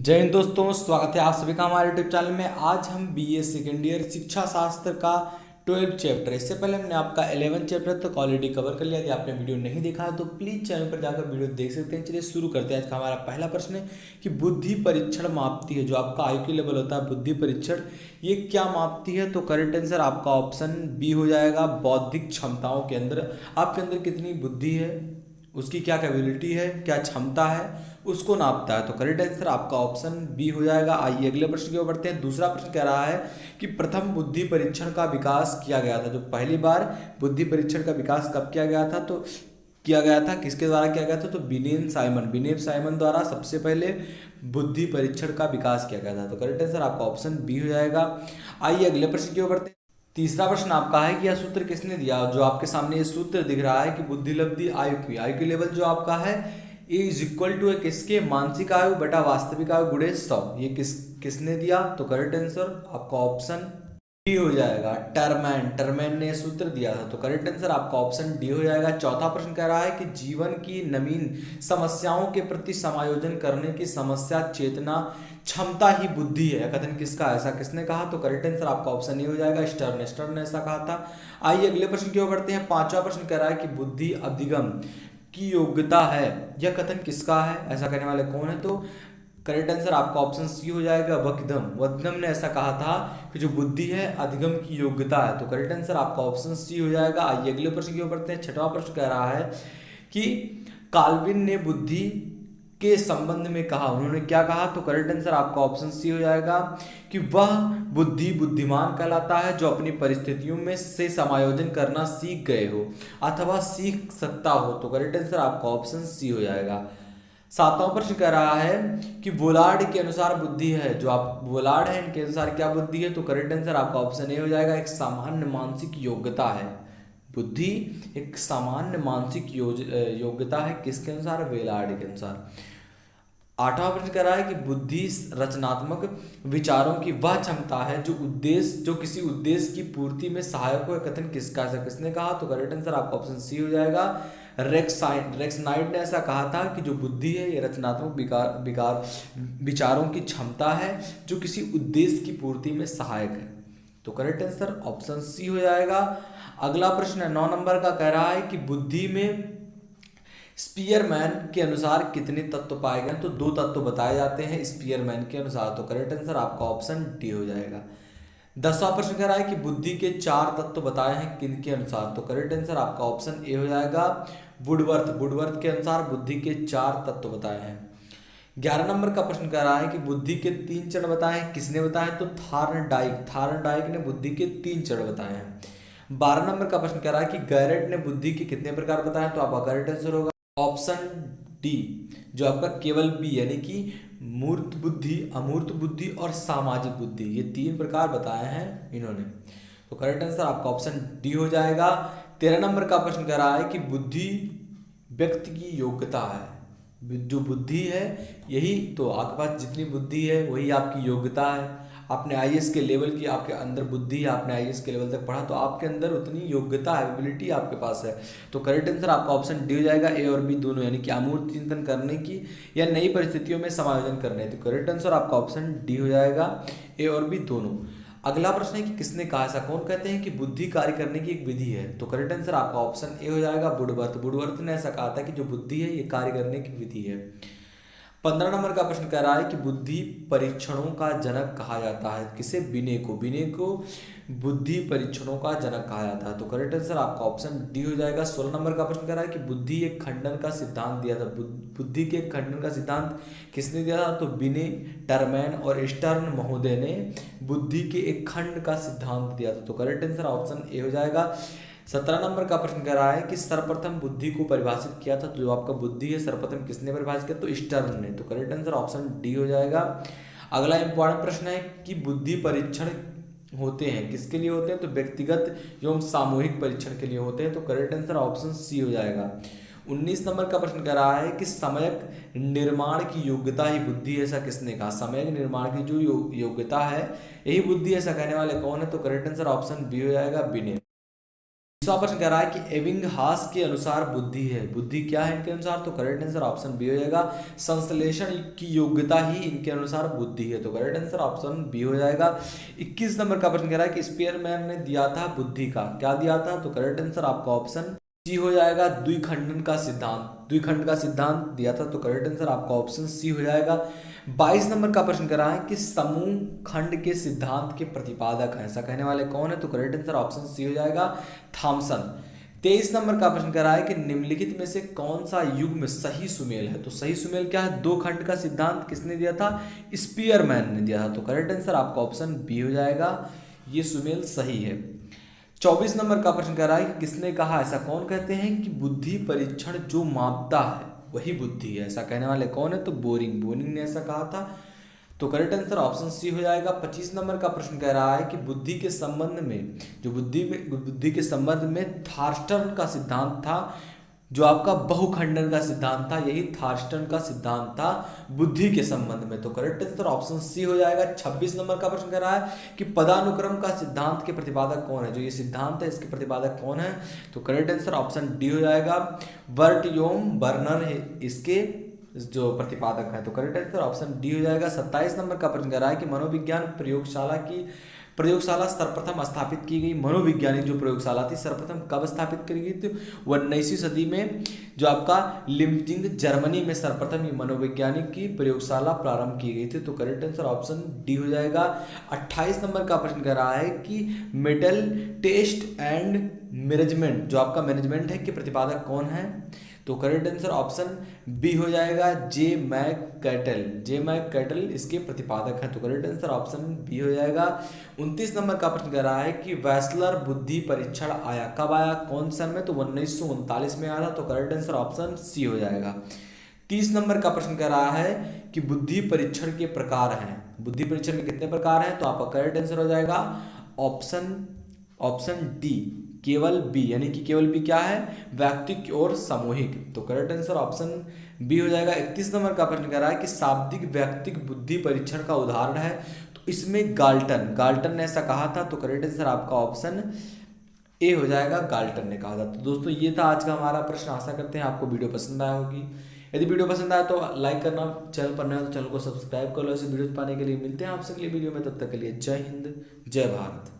जय हिंद दोस्तों, स्वागत है आप सभी का हमारे यूट्यूब चैनल में। आज हम बीए सेकेंड ईयर शिक्षा शास्त्र का 12 चैप्टर, इससे पहले हमने आपका 11 चैप्टर तक ऑलरेडी कवर कर लिया। यदि आपने वीडियो नहीं देखा है तो प्लीज़ चैनल पर जाकर वीडियो देख सकते हैं। चलिए शुरू करते हैं। आज का हमारा पहला प्रश्न है कि बुद्धि परीक्षण मापती है, जो आपका आईक्यू लेवल होता है बुद्धि परीक्षण, ये क्या मापती है? तो करेक्ट आंसर आपका ऑप्शन बी हो जाएगा। बौद्धिक क्षमताओं के अंदर आपके अंदर कितनी बुद्धि है, उसकी क्या कैपेबिलिटी है, क्या क्षमता है, उसको नापता है। तो करेक्ट आंसर आपका ऑप्शन बी हो जाएगा। आइए अगले प्रश्न की ओर बढ़ते हैं। दूसरा प्रश्न कह रहा है कि प्रथम बुद्धि परीक्षण का विकास किया गया था। जो पहली बार बुद्धि परीक्षण का विकास कब किया गया था? तो किया गया था किसके द्वारा किया गया था? तो बिनेव साइमन द्वारा सबसे पहले बुद्धि परीक्षण का विकास किया गया था। तो करेक्ट आंसर आपका ऑप्शन बी हो जाएगा। आइए अगले प्रश्न की ओर बढ़ते हैं। तीसरा प्रश्न आपका है कि यह सूत्र किसने दिया? जो आपके सामने ये सूत्र दिख रहा है कि बुद्धि लब्धि आईक्यू लेवल जो आपका है ए इज इक्वल टू किसके? मानसिक आयु बटा वास्तविक आयु गुणे 100। ये किसने दिया? तो करेक्ट आंसर आपका ऑप्शन डी हो जाएगा। टर्मैन ने सूत्र दिया था। तो करेक्ट आंसर आपका ऑप्शन डी हो जाएगा। चौथा प्रश्न कह रहा है कि जीवन की नवीन समस्याओं के प्रति समायोजन करने की समस्या चेतना क्षमता ही बुद्धि है। कथन किसका? ऐसा किसने कहा? तो करेक्ट आंसर आपका ऑप्शन ए हो जाएगा। स्टर्न ने ऐसा कहा था। आइए अगले प्रश्न की ओर बढ़ते हैं। पांचवा प्रश्न कह रहा है कि बुद्धि अधिगम की योग्यता है। यह कथन किसका है? ऐसा कहने वाले कौन है? तो करेक्ट आंसर आपका ऑप्शन सी हो जाएगा। वकदम ने ऐसा कहा था कि जो बुद्धि है अधिगम की योग्यता है। तो करेक्ट आंसर आपका ऑप्शन सी हो जाएगा। आइए अगले प्रश्न की ओर बढ़ते हैं। छठवां प्रश्न कह रहा है कि काल्विन ने बुद्धि के संबंध में कहा। उन्होंने क्या कहा? तो करेक्ट आंसर आपका ऑप्शन सी हो जाएगा कि वह बुद्धिमान कहलाता है जो अपनी परिस्थितियों में से समायोजन करना सीख गए हो अथवा सीख सकता हो। तो करेक्ट आंसर आपका ऑप्शन सी हो जाएगा। सातवां प्रश्न कह रहा है कि वोलार्ड के अनुसार बुद्धि है। जो आप वोलार्ड है इनके अनुसार क्या बुद्धि है? तो करेक्ट आंसर आपका ऑप्शन ए हो जाएगा। एक सामान्य मानसिक योग्यता है बुद्धि, एक सामान्य मानसिक योग्यता है। किसके अनुसार? वेलार्ड के अनुसार। आठवां प्रश्न कह रहा है कि बुद्धि रचनात्मक विचारों की वह क्षमता है जो किसी उद्देश्य की पूर्ति में सहायक हो। कथन किसका है? किसने कहा? तो करेक्ट आंसर आपका ऑप्शन सी हो जाएगा। रेक्स नाइट ने ऐसा कहा था कि जो बुद्धि है ये रचनात्मक विचारों की क्षमता है जो किसी उद्देश्य की पूर्ति में सहायक है। तो करेक्ट आंसर ऑप्शन सी हो जाएगा। अगला प्रश्न है 9 नंबर का, कह रहा है कि बुद्धि में स्पीयरमैन के अनुसार कितने तत्व पाए गए? तो 2 तत्व बताए जाते हैं स्पीयरमैन के अनुसार। तो करेक्ट आंसर आपका ऑप्शन डी हो जाएगा। 10वां प्रश्न कह रहा है कि बुद्धि के 4 तत्व बताए हैं किनके अनुसार? तो करेक्ट आंसर आपका ऑप्शन ए हो जाएगा। वुडवर्थ के अनुसार बुद्धि के 4 तत्व बताए हैं। 11 नंबर का प्रश्न कह रहा है कि बुद्धि के 3 चरण बताए हैं। किसने बताए? तो थार्नडाइक ने बुद्धि के 3 चरण बताए हैं। 12 नंबर का प्रश्न कह रहा है कि गैरेट ने बुद्धि के कितने प्रकार बताए हैं? तो आपका करेक्ट आंसर होगा ऑप्शन डी, जो आपका केवल बी, यानी कि मूर्त बुद्धि, अमूर्त बुद्धि और सामाजिक बुद्धि, ये 3 प्रकार बताए हैं इन्होंने। तो करेक्ट आंसर आपका ऑप्शन डी हो जाएगा। 13 नंबर का प्रश्न कह रहा है कि बुद्धि व्यक्ति की योग्यता है। जो बुद्धि है यही तो आपके पास जितनी बुद्धि है वही आपकी योग्यता है। आपने आईएएस के लेवल की आपके अंदर बुद्धि है, आपने आईएएस के लेवल तक पढ़ा तो आपके अंदर उतनी योग्यता एबिलिटी आपके पास है। तो करेक्ट आंसर आपका ऑप्शन डी हो जाएगा। ए और बी दोनों, यानी कि अमूर्त चिंतन करने की या नई परिस्थितियों में समायोजन करने। तो करेक्ट आंसर आपका ऑप्शन डी हो जाएगा। ए और बी दोनों। अगला प्रश्न है कि किसने कहा? ऐसा कौन कहते हैं कि बुद्धि कार्य करने की एक विधि है? तो करेक्ट आंसर आपका ऑप्शन ए हो जाएगा। वुडवर्थ ने ऐसा कहा था कि जो बुद्धि है ये कार्य करने की विधि है। 15 नंबर का प्रश्न कह रहा है कि बुद्धि परीक्षणों का जनक कहा जाता है किसे? विनय को बुद्धि परीक्षणों का जनक कहा जाता है। तो करेक्ट आंसर आपका ऑप्शन डी हो जाएगा। 16 नंबर का प्रश्न कह रहा है कि बुद्धि एक खंडन का सिद्धांत दिया था। बुद्धि के खंडन का सिद्धांत किसने दिया था? तो विनय, टर्मैन और स्टर्न महोदय ने बुद्धि के एक खंड का सिद्धांत दिया था। तो करेक्ट आंसर ऑप्शन ए हो जाएगा। 17 नंबर का प्रश्न कह रहा है कि सर्वप्रथम बुद्धि को परिभाषित किया था। जो आपका बुद्धि है सर्वप्रथम किसने परिभाषित किया? तो स्टर्न ने। तो करेक्ट आंसर ऑप्शन डी हो जाएगा। अगला इंपॉर्टेंट प्रश्न है कि बुद्धि परीक्षण होते हैं किसके लिए होते हैं? तो व्यक्तिगत एवं सामूहिक परीक्षण के लिए होते हैं। तो करेक्ट आंसर ऑप्शन सी हो जाएगा। 19 नंबर का प्रश्न कह रहा है कि समयक निर्माण की योग्यता ही बुद्धि है। ऐसा किसने कहा? समयक निर्माण की जो योग्यता है यही बुद्धि है, ऐसा कहने वाले कौन है? तो करेक्ट आंसर ऑप्शन बी हो जाएगा। विनय। दूसरा प्रश्न कह रहा है कि एबिंगहास के अनुसार बुद्धि है, बुद्धि क्या है इनके अनुसार, तो करेक्ट आंसर ऑप्शन बी हो जाएगा। संश्लेषण की योग्यता ही इनके अनुसार बुद्धि है, तो करेक्ट आंसर ऑप्शन बी हो जाएगा। 21 नंबर का प्रश्न कह रहा है कि स्पीयरमैन ने दिया था बुद्धि का, क्या दिया था, तो करेक्ट आंसर आपका ऑप्शन सी हो जाएगा। द्विखंडन का सिद्धांत, द्विखंड का सिद्धांत दिया था, तो करेक्ट आंसर आपका ऑप्शन सी हो जाएगा। 22 नंबर का प्रश्न कर रहा है कि समूह खंड के सिद्धांत के प्रतिपादक हैं, ऐसा कहने वाले कौन है, तो करेक्ट आंसर ऑप्शन सी हो जाएगा, थॉमसन। 23 नंबर का प्रश्न कर रहा है कि निम्नलिखित में से कौन सा युग्म सही सुमेल है, तो सही सुमेल क्या है, दो खंड का सिद्धांत किसने दिया था, स्पीयरमैन ने दिया था, तो करेक्ट आंसर आपका ऑप्शन बी हो जाएगा, ये सुमेल सही है। 24 नंबर का प्रश्न कर रहा है कि किसने कहा, ऐसा कौन कहते हैं कि बुद्धि परीक्षण जो मापता है वही बुद्धि है, ऐसा कहने वाले कौन है, तो बोरिंग, बोरिंग ने ऐसा कहा था, तो करेक्ट आंसर ऑप्शन सी हो जाएगा। 25 नंबर का प्रश्न कह रहा है कि बुद्धि के संबंध में, जो बुद्धि के संबंध में थार्स्टन का सिद्धांत था, जो आपका बहुखंडन का सिद्धांत था, यही थार्स्टन का सिद्धांत था बुद्धि के संबंध में, तो करेक्ट आंसर ऑप्शन सी हो जाएगा। 26 नंबर का प्रश्न कर रहा है कि पदानुक्रम का सिद्धांत के प्रतिपादक कौन है, जो ये सिद्धांत है इसके प्रतिपादक कौन है, तो करेक्ट आंसर ऑप्शन डी हो जाएगा, बर्ट योम बर्नर है इसके जो प्रतिपादक है, तो करेक्ट आंसर ऑप्शन डी हो जाएगा। 27 नंबर का प्रश्न कर रहा है कि मनोविज्ञान प्रयोगशाला सर्वप्रथम स्थापित की गई, मनोवैज्ञानिक जो प्रयोगशाला थी सर्वप्रथम कब स्थापित की गई थी, 19वीं सदी में, जो आपका लिप्जिंग जर्मनी में सर्वप्रथम ये मनोवैज्ञानिक की प्रयोगशाला प्रारंभ की गई थी, तो करेक्ट आंसर ऑप्शन डी हो जाएगा। 28 नंबर का प्रश्न कर रहा है कि मेटल टेस्ट एंड मैनेजमेंट, जो आपका मैनेजमेंट है कि प्रतिपादक कौन है, तो करेक्ट आंसर ऑप्शन बी हो जाएगा, जे मैककेटल इसके प्रतिपादक हैं, तो करेक्ट आंसर ऑप्शन बी हो जाएगा। 29 नंबर का प्रश्न कर रहा है कि वेस्लर बुद्धि परीक्षण आया, कब आया, कौन सन में, तो 1939 में आया था, तो करेक्ट आंसर ऑप्शन सी हो जाएगा। 30 नंबर का प्रश्न कर रहा है कि बुद्धि परीक्षण के प्रकार हैं, बुद्धि परीक्षण के कितने प्रकार हैं, तो आपका करेक्ट आंसर हो जाएगा ऑप्शन डी, केवल बी, यानी कि केवल बी क्या है, वैयक्तिक और सामूहिक, तो करेक्ट आंसर ऑप्शन बी हो जाएगा। 31 नंबर का प्रश्न कर रहा है कि शाब्दिक वैयक्तिक बुद्धि परीक्षण का उदाहरण है, तो इसमें गाल्टन ने ऐसा कहा था, तो करेक्ट आंसर आपका ऑप्शन ए हो जाएगा, गाल्टन ने कहा था। तो दोस्तों ये था आज का हमारा प्रश्न, आशा करते हैं आपको वीडियो पसंद आया होगी। यदि वीडियो पसंद आया तो लाइक करना, चैनल पर नया हो तो चैनल को सब्सक्राइब कर लो ऐसे वीडियो पाने के लिए। मिलते हैं आपसे अगली वीडियो में, तब तक के लिए जय हिंद जय भारत।